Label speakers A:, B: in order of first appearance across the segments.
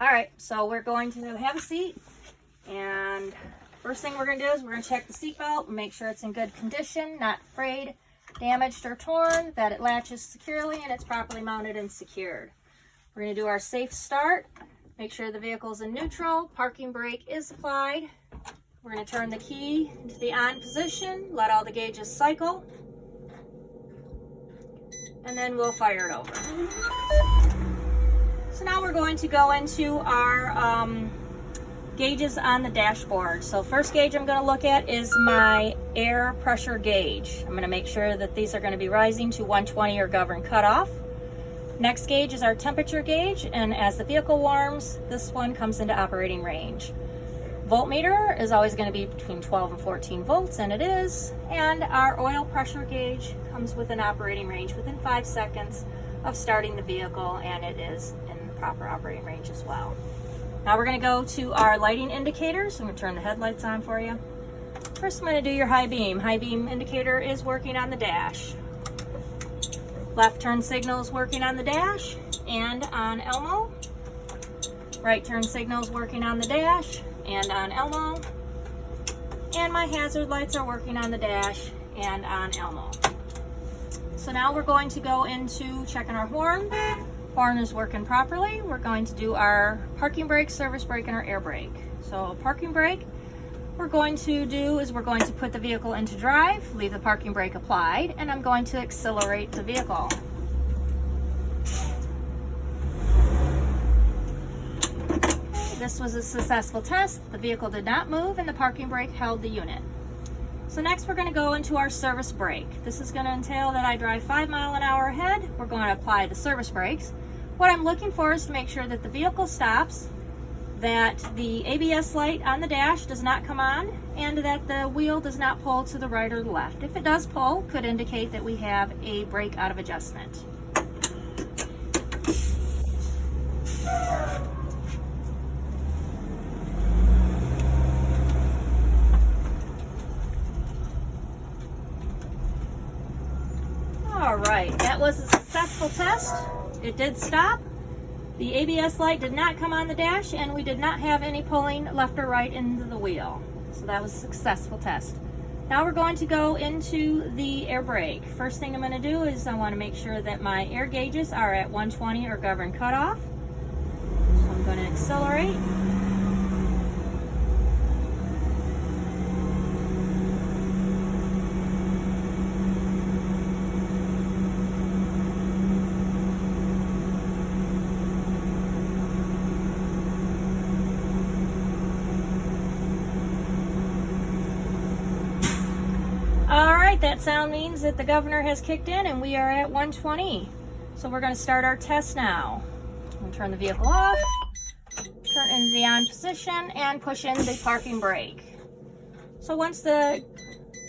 A: All right, so we're going to have a seat, and first thing we're going to do is we're going to check the seat belt and make sure it's in good condition, not frayed, damaged, or torn, that it latches securely and it's properly mounted and secured. We're going to do our safe start, make sure the vehicle's in neutral, parking brake is applied. We're going to turn the key into the on position, let all the gauges cycle, and then we'll fire it over. So now we're going to go into our gauges on the dashboard. So first gauge I'm going to look at is my air pressure gauge. I'm going to make sure that these are going to be rising to 120 or govern cutoff. Next gauge is our temperature gauge, and as the vehicle warms, this one comes into operating range. Voltmeter is always going to be between 12 and 14 volts, and it is. And our oil pressure gauge comes within operating range within 5 seconds of starting the vehicle, and it is in the proper operating range as well. Now we're going to go to our lighting indicators. I'm going to turn the headlights on for you. First, I'm going to do your high beam. High beam indicator is working on the dash. Left turn signal is working on the dash and on Elmo. Right turn signal is working on the dash and on Elmo. And my hazard lights are working on the dash and on Elmo. So now we're going to go into checking our horn. Horn is working properly. We're going to do our parking brake, service brake, and our air brake. So parking brake, we're going to put the vehicle into drive, leave the parking brake applied, and I'm going to accelerate the vehicle. This was a successful test. The vehicle did not move and the parking brake held the unit. So next we're going to go into our service brake. This is going to entail that I drive 5 miles an hour ahead. We're going to apply the service brakes. What I'm looking for is to make sure that the vehicle stops, that the ABS light on the dash does not come on, and that the wheel does not pull to the right or the left. If it does pull, could indicate that we have a brake out of adjustment. All right, that was a successful test. It did stop. The ABS light did not come on the dash, and we did not have any pulling left or right into the wheel. So that was a successful test. Now we're going to go into the air brake. First thing I'm going to do is I want to make sure that my air gauges are at 120 or govern cutoff. So I'm going to accelerate. That sound means that the governor has kicked in and we are at 120. So we're going to start our test now. I'm going to turn the vehicle off, turn into the on position, and push in the parking brake. So once the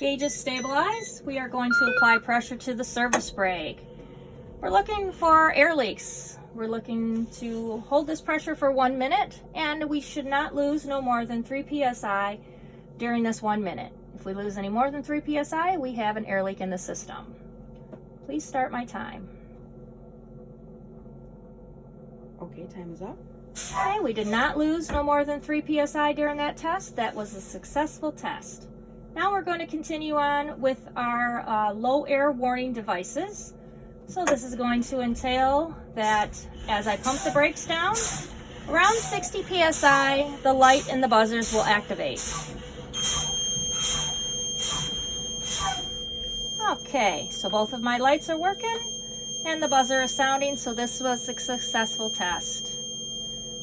A: gauge is stabilized, we are going to apply pressure to the service brake. We're looking for air leaks. We're looking to hold this pressure for 1 minute, and we should not lose no more than 3 psi during this 1 minute. If we lose any more than 3 psi, we have an air leak in the system. Please start my time.
B: Okay, time is up.
A: Okay, we did not lose no more than 3 psi during that test. That was a successful test. Now we're going to continue on with our low air warning devices. So this is going to entail that as I pump the brakes down, around 60 psi, the light and the buzzers will activate. Okay, so both of my lights are working and the buzzer is sounding, so this was a successful test.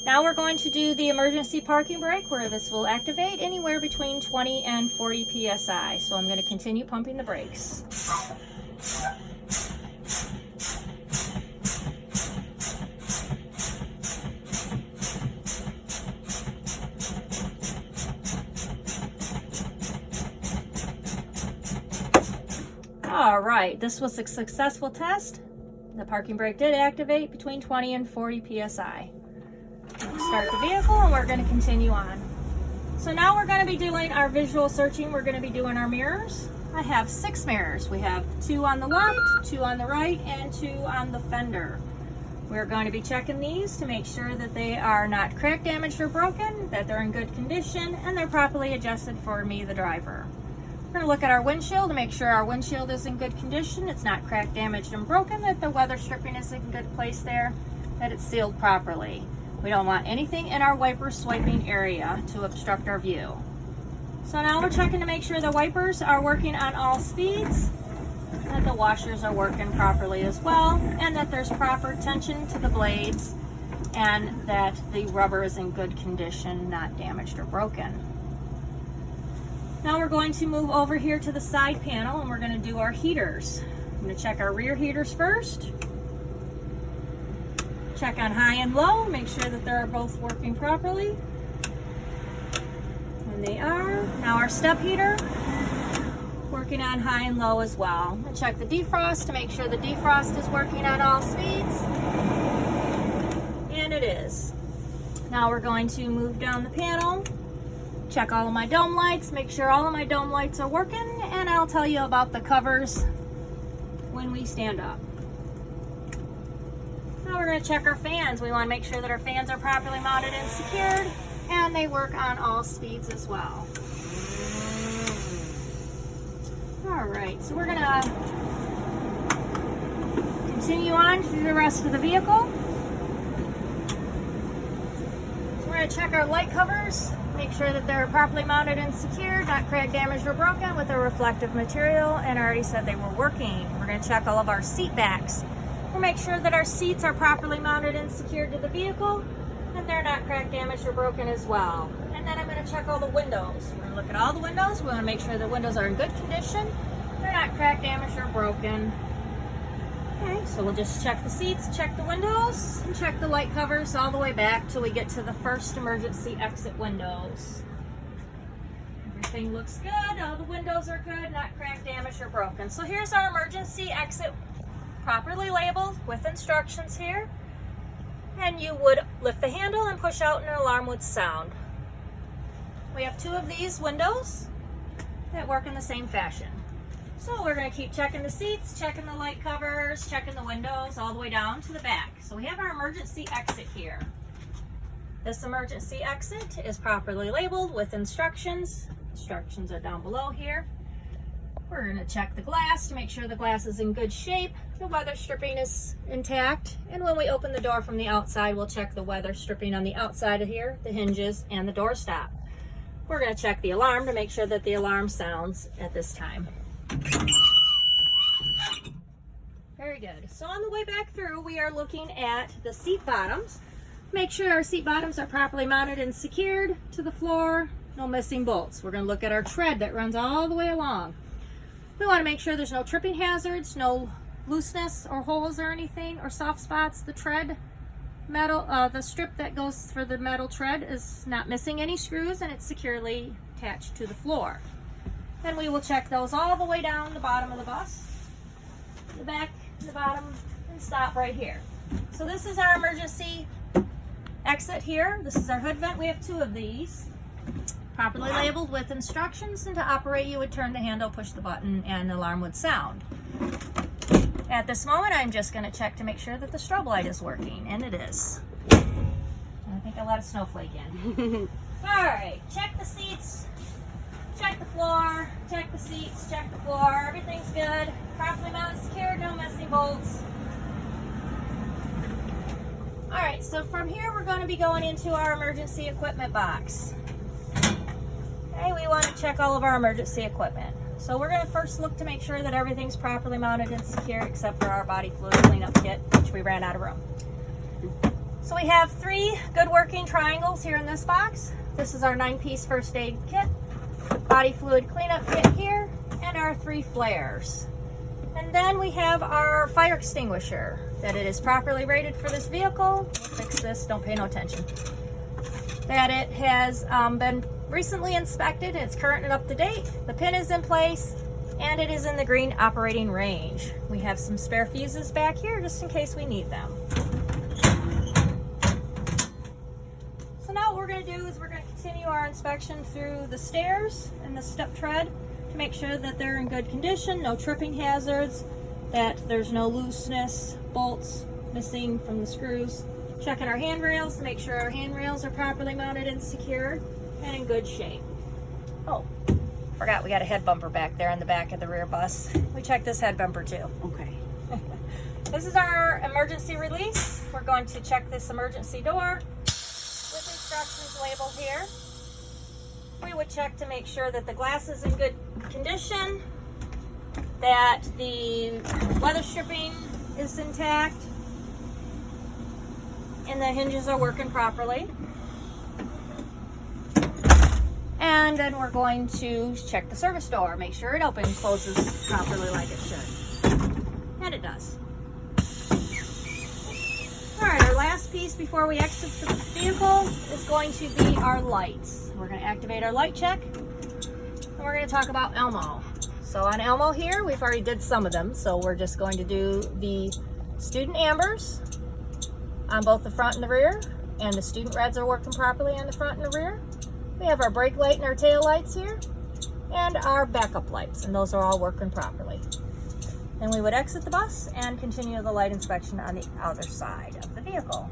A: Now we're going to do the emergency parking brake, where this will activate anywhere between 20 and 40 psi. So I'm going to continue pumping the brakes. All right, this was a successful test. The parking brake did activate between 20 and 40 psi. Start the vehicle and we're going to continue on. So now we're going to be doing our visual searching. We're going to be doing our mirrors. I have 6 mirrors. We have 2 on the left, 2 on the right, and 2 on the fender. We're going to be checking these to make sure that they are not crack damaged or broken, that they're in good condition, and they're properly adjusted for me, the driver. We're going to look at our windshield to make sure our windshield is in good condition, it's not crack damaged and broken, that the weather stripping is in good place there, that it's sealed properly. We don't want anything in our wiper swiping area to obstruct our view. So now we're checking to make sure the wipers are working on all speeds, that the washers are working properly as well, and that there's proper tension to the blades, and that the rubber is in good condition, not damaged or broken. Now we're going to move over here to the side panel and we're going to do our heaters. I'm going to check our rear heaters first. Check on high and low, make sure that they're both working properly. And they are. Now our step heater, working on high and low as well. And check the defrost to make sure the defrost is working on all speeds. And it is. Now we're going to move down the panel. Check all of my dome lights, make sure all of my dome lights are working, and I'll tell you about the covers when we stand up. Now we're going to check our fans. We want to make sure that our fans are properly mounted and secured, and they work on all speeds as well. Alright, so we're going to continue on through the rest of the vehicle. So we're going to check our light covers. Make sure that they're properly mounted and secured, not crack damaged or broken, with a reflective material, and I already said they were working. We're going to check all of our seat backs. We'll make sure that our seats are properly mounted and secured to the vehicle, and they're not crack damaged or broken as well. And then I'm going to check all the windows. We're going to look at all the windows. We want to make sure the windows are in good condition, they're not crack damaged or broken. Okay, so we'll just check the seats, check the windows, and check the light covers all the way back till we get to the first emergency exit windows. Everything looks good, all the windows are good, not crack damaged or broken. So here's our emergency exit, properly labeled with instructions here. And you would lift the handle and push out and an alarm would sound. We have two of these windows that work in the same fashion. So we're going to keep checking the seats, checking the light covers, checking the windows all the way down to the back. So we have our emergency exit here. This emergency exit is properly labeled with instructions. Instructions are down below here. We're going to check the glass to make sure the glass is in good shape, the weather stripping is intact, and when we open the door from the outside, we'll check the weather stripping on the outside of here, the hinges, and the door stop. We're going to check the alarm to make sure that the alarm sounds at this time. Very good. So on the way back through, we are looking at the seat bottoms. Make sure our seat bottoms are properly mounted and secured to the floor, no missing bolts. We're going to look at our tread that runs all the way along. We want to make sure there's no tripping hazards, no looseness or holes or anything, or soft spots. The tread metal, the strip that goes for the metal tread is not missing any screws, and it's securely attached to the floor. Then we will check those all the way down the bottom of the bus, the back, the bottom, and stop right here. So this is our emergency exit here. This is our hood vent. We have two of these, properly labeled with instructions, and to operate you would turn the handle, push the button, and the alarm would sound. At this moment, I'm just going to check to make sure that the strobe light is working, and it is. I think I let a snowflake in. All right, check the seats. Check the floor, check the seats, check the floor. Everything's good. Properly mounted, secured, no messy bolts. All right, so from here we're going to be going into our emergency equipment box. Okay, we want to check all of our emergency equipment. So we're going to first look to make sure that everything's properly mounted and secure, except for our body fluid cleanup kit, which we ran out of room. So we have 3 good working triangles here in this box. This is our 9-piece first aid kit, body fluid cleanup kit here, and our 3 flares. And then we have our fire extinguisher, that it is properly rated for this vehicle. We'll fix this, don't pay no attention. That it has been recently inspected, it's current and up to date, the pin is in place, and it is in the green operating range. We have some spare fuses back here just in case we need them. So now what we're going to do is we're going to continue our inspection through the stairs and the step tread to make sure that they're in good condition, no tripping hazards, that there's no looseness, bolts, missing from the screws. Checking our handrails to make sure our handrails are properly mounted and secured and in good shape. Oh, forgot we got a head bumper back there on the back of the rear bus. We checked this head bumper too.
B: Okay.
A: This is our emergency release. We're going to check this emergency door with instructions labeled here. We would check to make sure that the glass is in good condition, that the weather stripping is intact, and the hinges are working properly. And then we're going to check the service door, make sure it opens, closes properly like it should. And it does. All right, our last piece before we exit the vehicle is going to be our lights. We're going to activate our light check, and we're going to talk about Elmo. So on Elmo here, we've already did some of them, so we're just going to do the student ambers on both the front and the rear, and the student reds are working properly on the front and the rear. We have our brake light and our tail lights here, and our backup lights, and those are all working properly. Then we would exit the bus and continue the light inspection on the outer side of the vehicle.